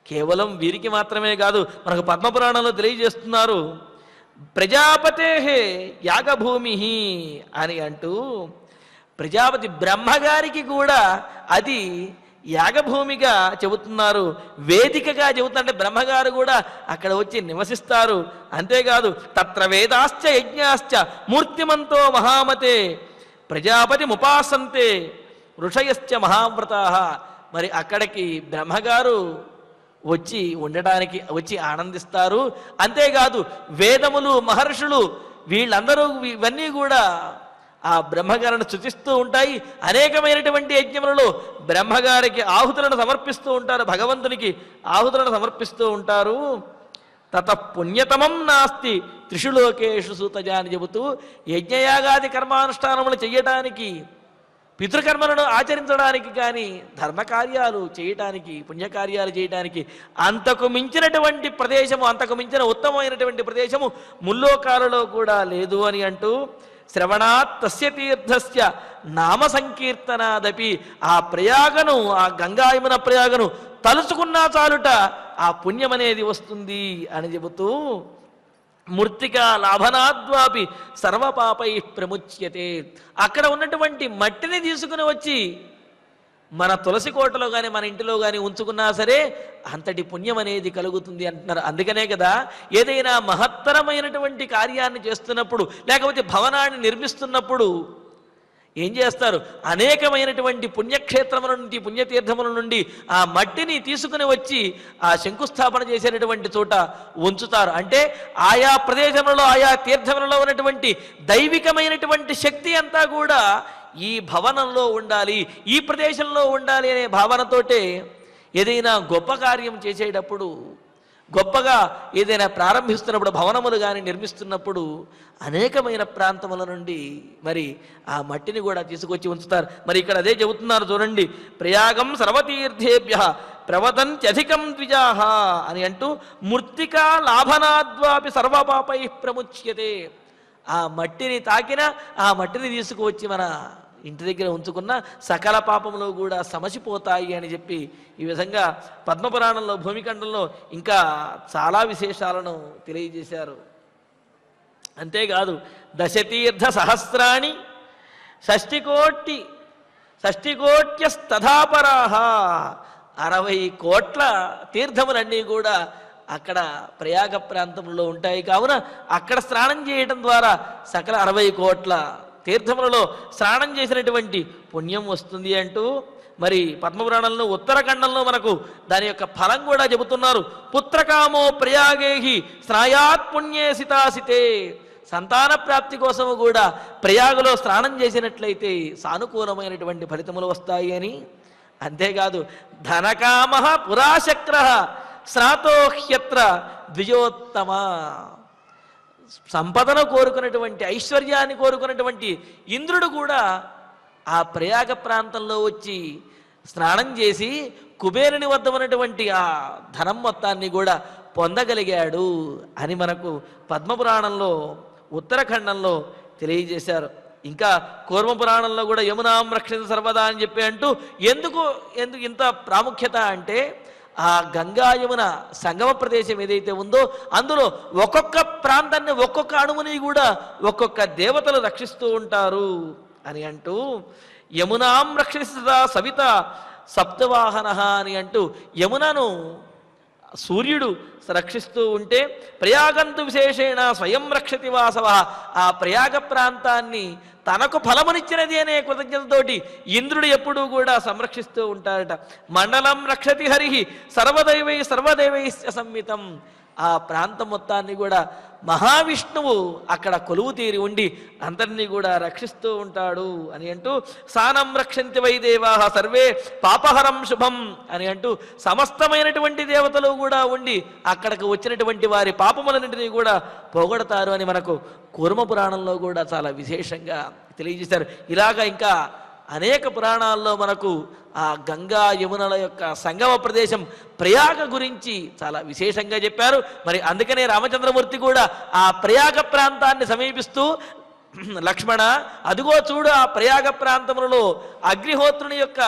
కేవలం వీరికి మాత్రమే కాదు, మనకు పద్మపురాణంలో తెలియజేస్తున్నారు, ప్రజాపతే యాగభూమి అని అంటూ, ప్రజాపతి బ్రహ్మగారికి కూడా అది యాగభూమిగా చెబుతున్నారు, వేదికగా చెబుతుంటే బ్రహ్మగారు కూడా అక్కడ వచ్చి నివసిస్తారు. అంతేకాదు తత్ర వేదాశ్చ యజ్ఞాశ్చ మూర్తిమంతో మహామతే ప్రజాపతి ముపాసంతే ఋషయశ్చ మహావ్రతాః. మరి అక్కడికి బ్రహ్మగారు వచ్చి ఉండటానికి వచ్చి ఆనందిస్తారు. అంతేకాదు వేదములు మహర్షులు వీళ్ళందరూ ఇవన్నీ కూడా ఆ బ్రహ్మగారిని స్తుతిస్తూ ఉంటాయి. అనేకమైనటువంటి యజ్ఞములలో బ్రహ్మగారికి ఆహుతులను సమర్పిస్తూ ఉంటారు, భగవంతునికి ఆహుతులను సమర్పిస్తూ ఉంటారు. తత పుణ్యతమం నాస్తి త్రిషు లోకేషు సూతజ అని చెబుతూ యజ్ఞయాగాది కర్మానుష్ఠానములు చెయ్యటానికి, పితృకర్మలను ఆచరించడానికి కానీ, ధర్మకార్యాలు చేయటానికి, పుణ్యకార్యాలు చేయటానికి అంతకు మించినటువంటి ప్రదేశము, అంతకు మించిన ఉత్తమమైనటువంటి ప్రదేశము ముల్లోకాలలో కూడా లేదు అని అంటూ శ్రవణాత్ తస్య తీర్థస్య నామ సంకీర్తనాదపి, ఆ ప్రయాగను, ఆ గంగాయమున ప్రయాగను తలుచుకున్నా చాలుట ఆ పుణ్యం అనేది వస్తుంది అని చెబుతూ మృత్తికా లాభనాద్వాపి సర్వపాపై ప్రముచ్యతే. అక్కడ ఉన్నటువంటి మట్టిని తీసుకుని వచ్చి మన తులసి కోటలో కానీ మన ఇంటిలో కానీ ఉంచుకున్నా సరే అంతటి పుణ్యం అనేది కలుగుతుంది అంటున్నారు. అందుకనే కదా ఏదైనా మహత్తరమైనటువంటి కార్యాన్ని చేస్తున్నప్పుడు, లేకపోతే భవనాన్ని నిర్మిస్తున్నప్పుడు ఏం చేస్తారు, అనేకమైనటువంటి పుణ్యక్షేత్రముల నుండి, పుణ్యతీర్థముల నుండి ఆ మట్టిని తీసుకుని వచ్చి ఆ శంకుస్థాపన చేసేటటువంటి చోట ఉంచుతారు. అంటే ఆయా ప్రదేశంలో, ఆయా తీర్థములలో ఉన్నటువంటి దైవికమైనటువంటి శక్తి అంతా కూడా ఈ భవనంలో ఉండాలి, ఈ ప్రదేశంలో ఉండాలి అనే భావనతోటే ఏదైనా గొప్ప కార్యం చేసేటప్పుడు, గొప్పగా ఏదైనా ప్రారంభిస్తున్నప్పుడు, భవనములు కానీ నిర్మిస్తున్నప్పుడు అనేకమైన ప్రాంతముల నుండి మరి ఆ మట్టిని కూడా తీసుకొచ్చి ఉంచుతారు. మరి ఇక్కడ అదే చెబుతున్నారు చూడండి, ప్రయాగం సర్వతీర్థేభ్య ప్రవదంత్యధికం ద్విజాహ అని అంటూ మృత్తికా లాభనాద్వాపి సర్వపాపై ప్రముచ్యతే. ఆ మట్టిని తాకిన, ఆ మట్టిని తీసుకువచ్చి మన ఇంటి దగ్గర ఉంచుకున్న సకల పాపములు కూడా సమసిపోతాయి అని చెప్పి ఈ విధంగా పద్మపురాణంలో, భూమిఖండంలో ఇంకా చాలా విశేషాలను తెలియజేశారు. అంతేకాదు దశతీర్థ సహస్రాణి షష్టికోట్యస్తథాపరాహ, 60 కోట్ల తీర్థములన్నీ కూడా అక్కడ ప్రయాగ ప్రాంతంలో ఉంటాయి. కావున అక్కడ స్నానం చేయటం ద్వారా సకల 60 కోట్ల తీర్థములలో స్నానం చేసినటువంటి పుణ్యం వస్తుంది అంటూ మరి పద్మపురాణంలో ఉత్తరఖండంలో మనకు దాని యొక్క ఫలం కూడా చెబుతున్నారు. పుత్రకామో ప్రయాగేహి స్నాయాత్ పుణ్యే సితాసితే, సంతాన ప్రాప్తి కోసము కూడా ప్రయాగలో స్నానం చేసినట్లయితే సానుకూలమైనటువంటి ఫలితములు వస్తాయి అని. అంతేకాదు ధనకామ పురాశక్ర స్నాతోహ్యత్ర ద్విజోత్తమ, సంపదను కోరుకున్నటువంటి, ఐశ్వర్యాన్ని కోరుకున్నటువంటి ఇంద్రుడు కూడా ఆ ప్రయాగ ప్రాంతంలో వచ్చి స్నానం చేసి కుబేరుని వద్ద ఉన్నటువంటి ఆ ధనం మొత్తాన్ని కూడా పొందగలిగాడు అని మనకు పద్మపురాణంలో ఉత్తరఖండంలో తెలియజేశారు. ఇంకా కూర్మపురాణంలో కూడా యమునాం రక్షిత సర్వదా అని చెప్పి అంటూ ఎందుకు ఇంత ప్రాముఖ్యత అంటే ఆ గంగా యమున సంగమ ప్రదేశం ఏదైతే ఉందో అందులో ఒక్కొక్క ప్రాంతాన్ని, ఒక్కొక్క అణువుని కూడా ఒక్కొక్క దేవతలు రక్షిస్తూ ఉంటారు అని అంటూ యమునాం రక్షిత సవిత సప్తవాహన అని అంటూ యమునను సూర్యుడు రక్షిస్తూ ఉంటే ప్రయాగంతు విశేషేణ స్వయం రక్షతి వాసవ, ఆ ప్రయాగ ప్రాంతాన్ని తనకు ఫలమునిచ్చినది అనే కృతజ్ఞతతోటి ఇంద్రుడు ఎప్పుడూ కూడా సంరక్షిస్తూ ఉంటారట. మండలం రక్షతి హరి సర్వదైవై సంహితం, ఆ ప్రాంతం మొత్తాన్ని కూడా మహావిష్ణువు అక్కడ కొలువు తీరి ఉండి అందరినీ కూడా రక్షిస్తూ ఉంటాడు అని అంటూ సానం రక్షంతి వై దేవా సర్వే పాపహరం శుభం అని అంటూ సమస్తమైనటువంటి దేవతలు కూడా ఉండి అక్కడికి వచ్చినటువంటి వారి పాపములన్నింటినీ కూడా పోగొడతారు అని మనకు కూర్మ పురాణంలో కూడా చాలా విశేషంగా తెలియజేశారు. ఇలాగా ఇంకా అనేక పురాణాల్లో మనకు ఆ గంగా యమునల యొక్క సంగమ ప్రదేశం ప్రయాగ గురించి చాలా విశేషంగా చెప్పారు. మరి అందుకనే రామచంద్రమూర్తి కూడా ఆ ప్రయాగ ప్రాంతాన్ని సమీపిస్తూ లక్ష్మణ అదిగో చూడు ఆ ప్రయాగ ప్రాంతములలో అగ్నిహోత్రుని యొక్క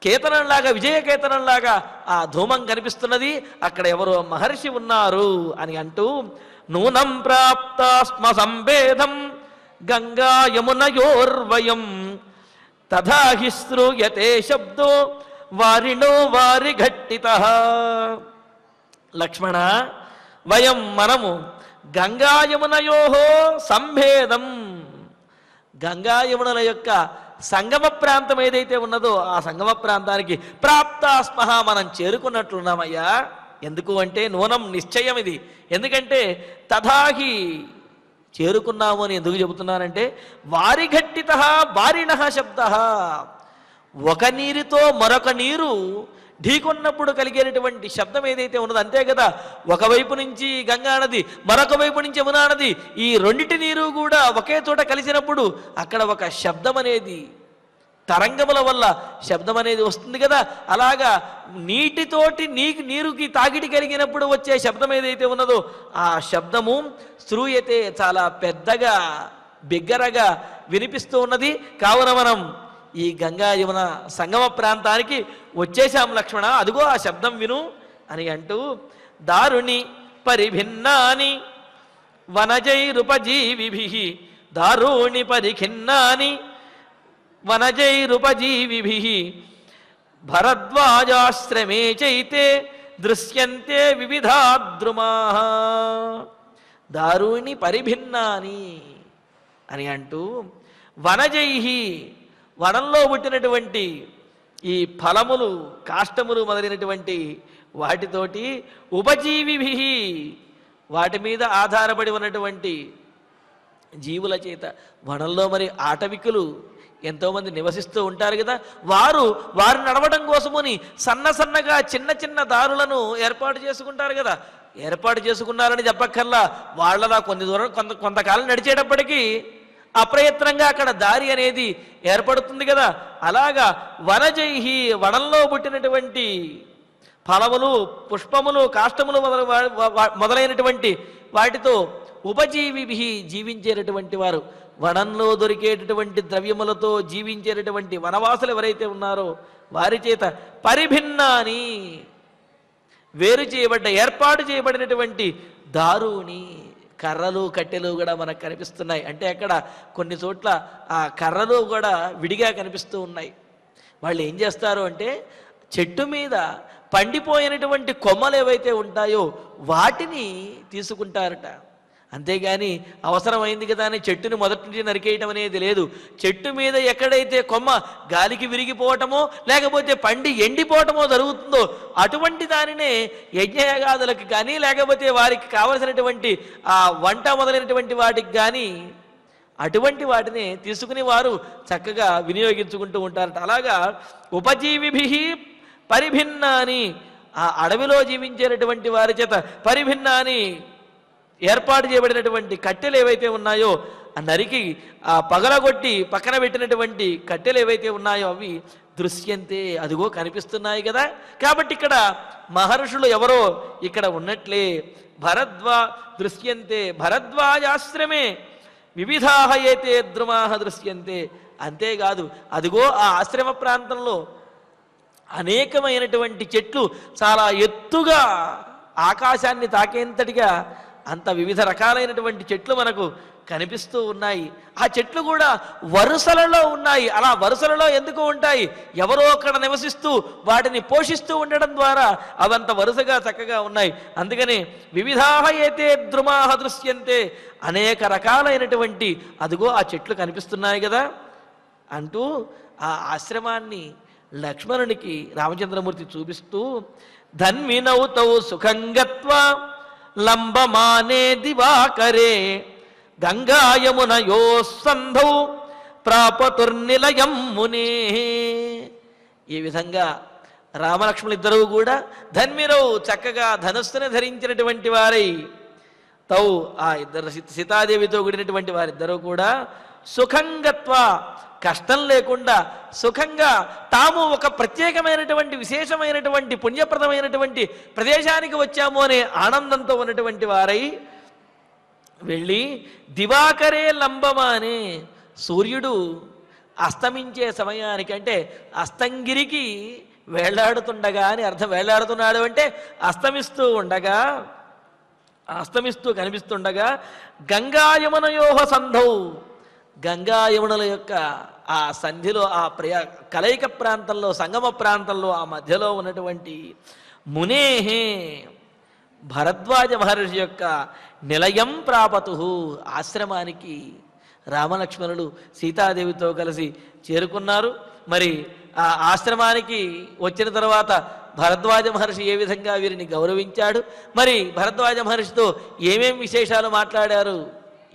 కేతనంలాగా, విజయకేతనంలాగా ఆ ధూమం కనిపిస్తున్నది, అక్కడ ఎవరో మహర్షి ఉన్నారు అని అంటూ నూనం ప్రాప్తాస్మ సంభేదం గంగా యమునయోర్వయం తథా హి శ్రూయతే శబ్దో వారిణో వారి ఘట్టిత. లక్ష్మణ, మనము గంగాయమునయో సంభేదం, గంగాయమునుల యొక్క సంగమ ప్రాంతం ఏదైతే ఉన్నదో ఆ సంగమ ప్రాంతానికి ప్రాప్తాస్మహ, మనం చేరుకున్నట్లున్నామయ్యా. ఎందుకు అంటే నూనం నిశ్చయం ఇది. ఎందుకంటే తథాహి చేరుకున్నాము అని ఎందుకు చెబుతున్నానంటే వారి ఘట్టిత వారిణ శబ్ద, ఒక నీరుతో మరొక నీరు ఢీకొన్నప్పుడు కలిగేటటువంటి శబ్దం ఏదైతే ఉన్నదో అంతే కదా. ఒకవైపు నుంచి గంగా నది, మరొక వైపు నుంచి యమునా నది, ఈ రెండిటి నీరు కూడా ఒకే చోట కలిసినప్పుడు అక్కడ ఒక శబ్దం అనేది, తరంగముల వల్ల శబ్దం అనేది వస్తుంది కదా. అలాగా నీటితోటి నీరుకి తాకిడి కలిగినప్పుడు వచ్చే శబ్దం ఏదైతే ఉన్నదో ఆ శబ్దము శ్రూయతే, చాలా పెద్దగా బిగ్గరగా వినిపిస్తూ ఉన్నది. కావున మనం ఈ గంగా యమున సంగమ ప్రాంతానికి వచ్చేసాం లక్ష్మణ, అదిగో ఆ శబ్దం విను అని అంటూ దారుణి పరిభిన్నాని వనజైరుపజీవిభిః, దారుణి పరిఖిన్నాని వనజైరుపజీవిభిః భరద్వాజాశ్రమే చైతే దృశ్యంతే వివిధాద్రుమాః. దారుణి పరిభిన్నాని అని అంటూ వనజైహి, వనంలో పుట్టినటువంటి ఈ ఫలములు, కాష్టములు మొదలైనటువంటి వాటితోటి, ఉపజీవిభి, వాటి మీద ఆధారపడి ఉన్నటువంటి జీవుల చేత, వనంలో మరి ఆటవికులు ఎంతోమంది నివసిస్తూ ఉంటారు కదా, వారు నడవడం కోసమని సన్నగా చిన్న చిన్న దారులను ఏర్పాటు చేసుకుంటారు కదా. ఏర్పాటు చేసుకున్నారని చెప్పక్కర్లా, వాళ్ళలా కొన్ని దూరం కొంతకాలం నడిచేటప్పటికీ అప్రయత్నంగా అక్కడ దారి అనేది ఏర్పడుతుంది కదా. అలాగా వనజైహి, వనంలో పుట్టినటువంటి ఫలములు, పుష్పములు, కాష్టములు మొదలైనటువంటి వాటితో ఉపజీవిభి, జీవించేటటువంటి వారు, వనంలో దొరికేటటువంటి ద్రవ్యములతో జీవించేటటువంటి వనవాసులు ఎవరైతే ఉన్నారో వారి చేత పరిభిన్నాని, వేరు చేయబడ్డ, ఏర్పాటు చేయబడినటువంటి దారుని, కర్రలు కట్టెలు కూడా మనకు కనిపిస్తున్నాయి. అంటే అక్కడ కొన్ని చోట్ల ఆ కర్రలు కూడా విడిగా కనిపిస్తూ ఉన్నాయి. వాళ్ళు ఏం చేస్తారు అంటే చెట్టు మీద పండిపోయినటువంటి కొమ్మలు ఏవైతే ఉంటాయో వాటిని తీసుకుంటారట. అంతేగాని అవసరమైంది కదా అని చెట్టుని మొదటి నుంచి నరికేయటం అనేది లేదు. చెట్టు మీద ఎక్కడైతే కొమ్మ గాలికి విరిగిపోవటమో లేకపోతే పండి ఎండిపోవటమో జరుగుతుందో అటువంటి దానినే యజ్ఞయాగాదులకు కానీ లేకపోతే వారికి కావలసినటువంటి ఆ వంట మొదలైనటువంటి వాటికి కానీ అటువంటి వాటిని తీసుకుని వారు చక్కగా వినియోగించుకుంటూ ఉంటారట. అలాగా ఉపజీవిభి పరిభిన్నాని, ఆ అడవిలో జీవించేటటువంటి వారి చేత పరిభిన్నాని, ఏర్పాటు చేయబడినటువంటి కట్టెలు ఏవైతే ఉన్నాయో ఆ నరికి ఆ పగలగొట్టి పక్కన పెట్టినటువంటి కట్టెలు ఏవైతే ఉన్నాయో అవి దృశ్యంతే, అదిగో కనిపిస్తున్నాయి కదా. కాబట్టి ఇక్కడ మహర్షులు ఎవరో ఇక్కడ ఉన్నట్లే. దృశ్యంతే భరద్వాజాశ్రమే వివిధాః ఏతే ద్రుమాః దృశ్యంతే. అంతేకాదు అదిగో ఆ ఆశ్రమ ప్రాంతంలో అనేకమైనటువంటి చెట్లు, చాలా ఎత్తుగా ఆకాశాన్ని తాకేంతటిగా అంత వివిధ రకాలైనటువంటి చెట్లు మనకు కనిపిస్తూ ఉన్నాయి. ఆ చెట్లు కూడా వరుసలలో ఉన్నాయి. అలా వరుసలలో ఎందుకు ఉంటాయి? ఎవరో అక్కడ నివసిస్తూ వాటిని పోషిస్తూ ఉండడం ద్వారా అవంత వరుసగా చక్కగా ఉన్నాయి. అందుకని వివిధాః ఏతే ద్రుమాః దృశ్యంతే, అనేక రకాలైనటువంటి అదిగో ఆ చెట్లు కనిపిస్తున్నాయి కదా అంటూ ఆ ఆశ్రమాన్ని లక్ష్మణునికి రామచంద్రమూర్తి చూపిస్తూ ధన్వినౌతౌ సుఖంగత్వా లంబమానే దివాకరే గంగాయమునయో సంధౌ ప్రాపతుర్నిలయం మునే. ఈ విధంగా రామలక్ష్మణులు ఇద్దరూ కూడా ధన్మిరౌ, చక్కగా ధనుస్సుని ధరించినటువంటి వారై, తౌ ఆ ఇద్దరు సీతాదేవితో కూడినటువంటి వారిద్దరూ కూడా సుఖంగత్వ, కష్టం లేకుండా సుఖంగా తాము ఒక ప్రత్యేకమైనటువంటి విశేషమైనటువంటి పుణ్యప్రదమైనటువంటి ప్రదేశానికి వచ్చాము అనే ఆనందంతో ఉన్నటువంటి వారై వెళ్ళి దివాకరే లంబమానే, సూర్యుడు అస్తమించే సమయానికి, అంటే అస్తంగిరికి వేళ్లాడుతుండగా అని అర్థం. వేళ్లాడుతున్నాడు అంటే అస్తమిస్తూ ఉండగా, అస్తమిస్తూ కనిపిస్తుండగా గంగాయమునయోహ సంధౌ, గంగా యమునల యొక్క ఆ సంధిలో ఆ కలయిక ప్రాంతంలో సంగమ ప్రాంతంలో ఆ మధ్యలో ఉన్నటువంటి మునేహే భరద్వాజ మహర్షి యొక్క నిలయం ప్రాపతు ఆశ్రమానికి రామలక్ష్మణులు సీతాదేవితో కలిసి చేరుకున్నారు. మరి ఆ ఆశ్రమానికి వచ్చిన తర్వాత భరద్వాజ మహర్షి ఏ విధంగా వీరిని గౌరవించాడు, మరి భరద్వాజ మహర్షితో ఏమేం విశేషాలు మాట్లాడారు,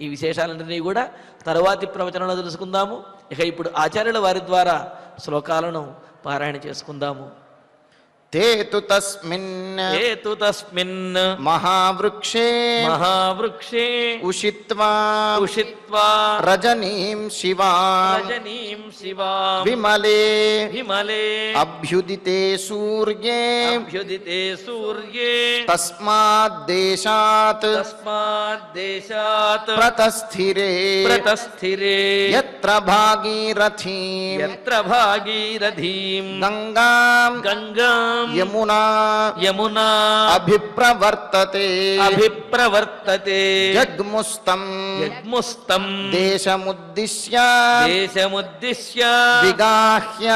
ఈ విశేషాలన్నీ కూడా తరువాతి ప్రవచనంలో తెలుసుకుందాము. ఇక ఇప్పుడు ఆచార్యుల వారి ద్వారా శ్లోకాలను పారాయణ చేసుకుందాము. తేతు తస్మిన్ మహావృక్షే ఉషిత్వా రజనీం శివాం విమలే అభ్యుదితే సూర్యే తస్మాద్ దేశాత్ ప్రతస్థిరే యత్ర భాగీరథీం గంగాం యమునా అభిప్రవర్తతే జగ్ముస్తం దేశముద్దిశ్య విగాహ్య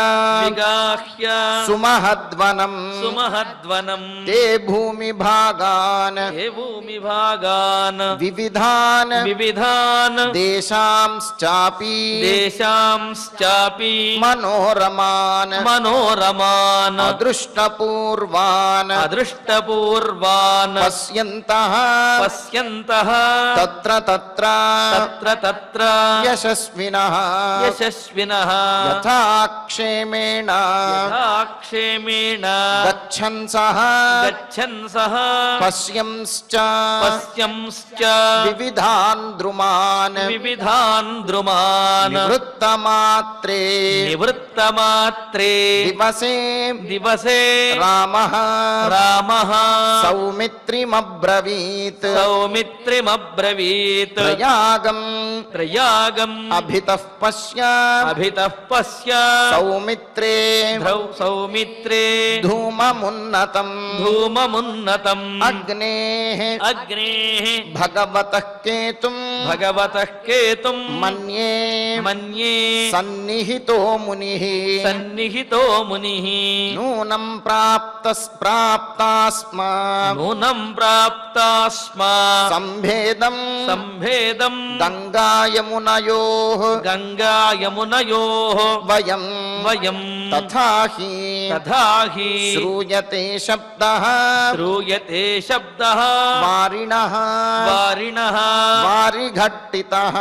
సుమహద్వనం తే భూమి భాగాన్ వివిధాన్ దేశాంశ్చాపి మనోరమాన్ అదృష్టపూర్వాన్ పశ్యంతః తత్ర యశస్వినః యథాక్షేమేణ గచ్చన్ సః పశ్యంశ్చ వివిధాన్ ద్రుమాన్ నివృత్తమాత్రే దివసే రామః సౌమిత్రిమబ్రవీత్ ప్రయాగం అభితః పశ్య సౌమిత్రే ధూమమున్నతం అగ్నేః భగవతః కేతుం మన్యే సన్నిహితో మునిః నూనం ప్రాప్తాస్మా సంభేదం గంగాయమునయోః వయం తథాహి శ్రూయతే శబ్దః వారిణః వారిఘట్టితః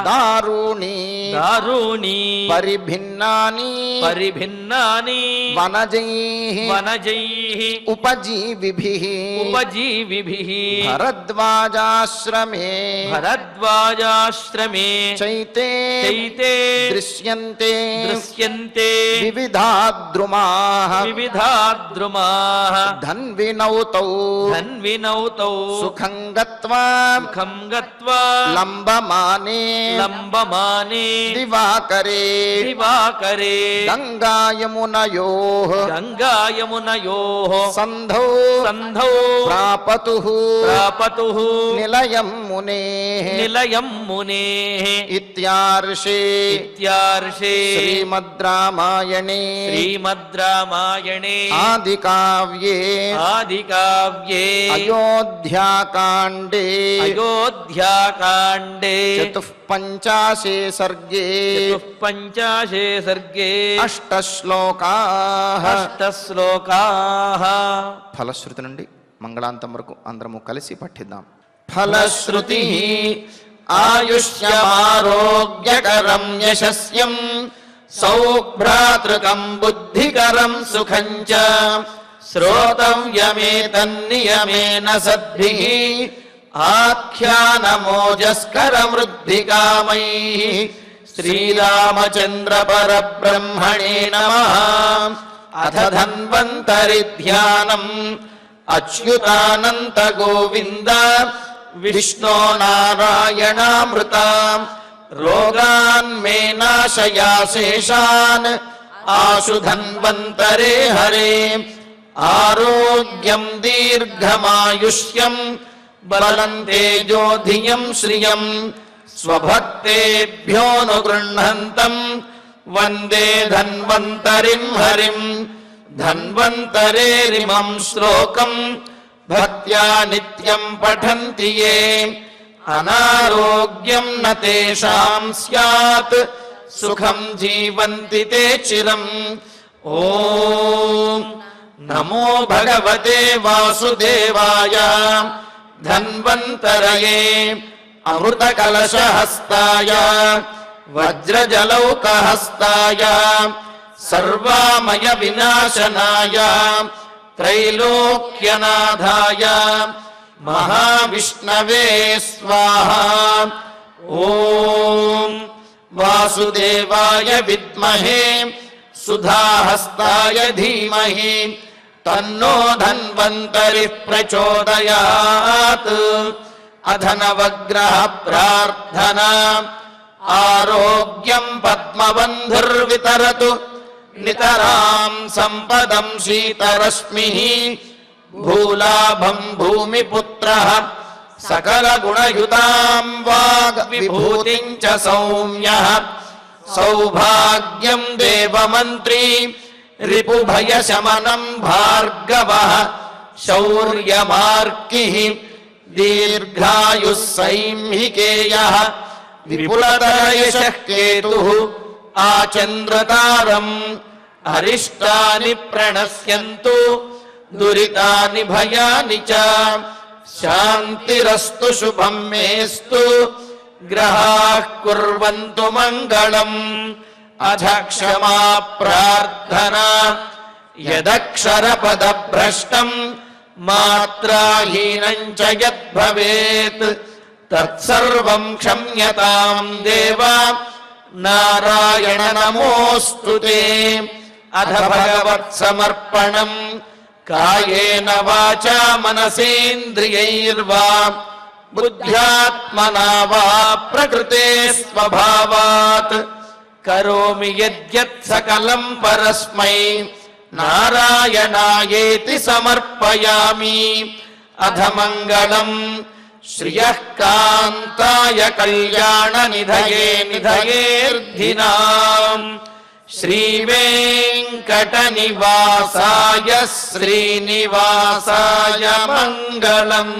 దారుణీ పరిభిన్నాని వనజైః ఉపజీవిభిః భరద్వాజాశ్రమే చైతే దృశ్యంతే వివిధాద్రుమాః ధన్వినౌతౌ సుఖం గత్వా లంబమానే దివాకరే గంగాయమునయోః సంధౌ ప్రాపతుః నిలయం మునేః ఇత్యార్షే శ్రీమద్ రామాయణే ఆదికావ్యే అయోధ్యాకాండే చతుఃపంచాశే సర్గే అష్టశ్లోకాః ఫలశ్రుతి నుండి మంగళాంతం వరకు అందరము కలిసి పఠిద్దాం. ఫలశ్రుతి ఆయుష్యమారోగ్యకరం యశస్యం సౌభ్రాతృకం బుద్ధికరం సుఖం చ శ్రోతవ్యమేతన్నియమేన సద్భిః ఆఖ్యానమోజస్కరమృద్ధికామైః శ్రీరామచంద్ర పరబ్రహ్మణే నమః. అథ ధన్వంతరి ధ్యానం అచ్యుతానంత గోవింద విష్ణో నారాయణామృత రోగాన్ మే నాశయాశేషాన్ ఆశు ధన్వంతరే హరే. ఆరోగ్యం దీర్ఘమాయుష్యం బలం తేజో ధియం శ్రియం స్వభక్తేభ్యోనుగృహంతం వందే ధన్వంతరిం హరిం. ధన్వంతరేరిమం శ్లోకం భక్త్యా నిత్యం పఠంతి యే అనారోగ్యం న తేషాం స్యాత్ సుఖం జీవంతి తే చిరం. ఓం నమో భగవతే వాసుదేవాయ ధన్వంతరయే అమృతకలశహస్తాయ వజ్రజలౌకహస్తాయ సర్వామయ వినాశనాయ త్రైలోక్యనాథాయ మహావిష్ణవే స్వాహా. ఓం వాసుదేవాయ విద్మహే సుధాహస్తాయ ధీమహి తన్నో ధన్వంతరి ప్రచోదయాత్. అధనవగ్రహ ప్రార్థనా ఆరోగ్యం పద్మబంధుర్వితరతు నితరాం సంపదం శీతరశ్మిః భూలాభం భూమిపుత్రః సకలగుణయుతాం వాగ్ విభూతిం చ సౌమ్యః సౌభాగ్యం దేవమంత్రీ రిపుభయశమనం భార్గవః శౌర్యమార్కిః దీర్ఘాయుః సైంహికేయః విపులతరయశః కేతుః ఆచంద్రతారం. అరిష్టాని ప్రణశ్యంతు దురితాని భయాని చ శాంతిరస్తు శుభం మేస్తు గ్రహాః కుర్వంతు మంగళం. అధ క్షమా ప్రార్థనా యదక్షరపదభ్రష్టం మాత్రాహీనం చ యద్భవేత్ తత్సర్వం క్షమ్యతాం దేవ నారాయణ నమోస్తుతే. అధ భగవత్సమర్పణం కాయేన వాచా మనసేంద్రియైర్వా బుద్ధ్యాత్మనా వా ప్రకృతే స్వభావాత్ కరోమి యద్యత్ సకలం పరస్మై నారాయణాయేతి సమర్పయామి. అధ మంగళం శ్రియః కాంతాయ కళ్యాణ నిధయే నిధయేర్ధినాం శ్రీవేంకట నివాసాయ శ్రీనివాసాయ మంగళం.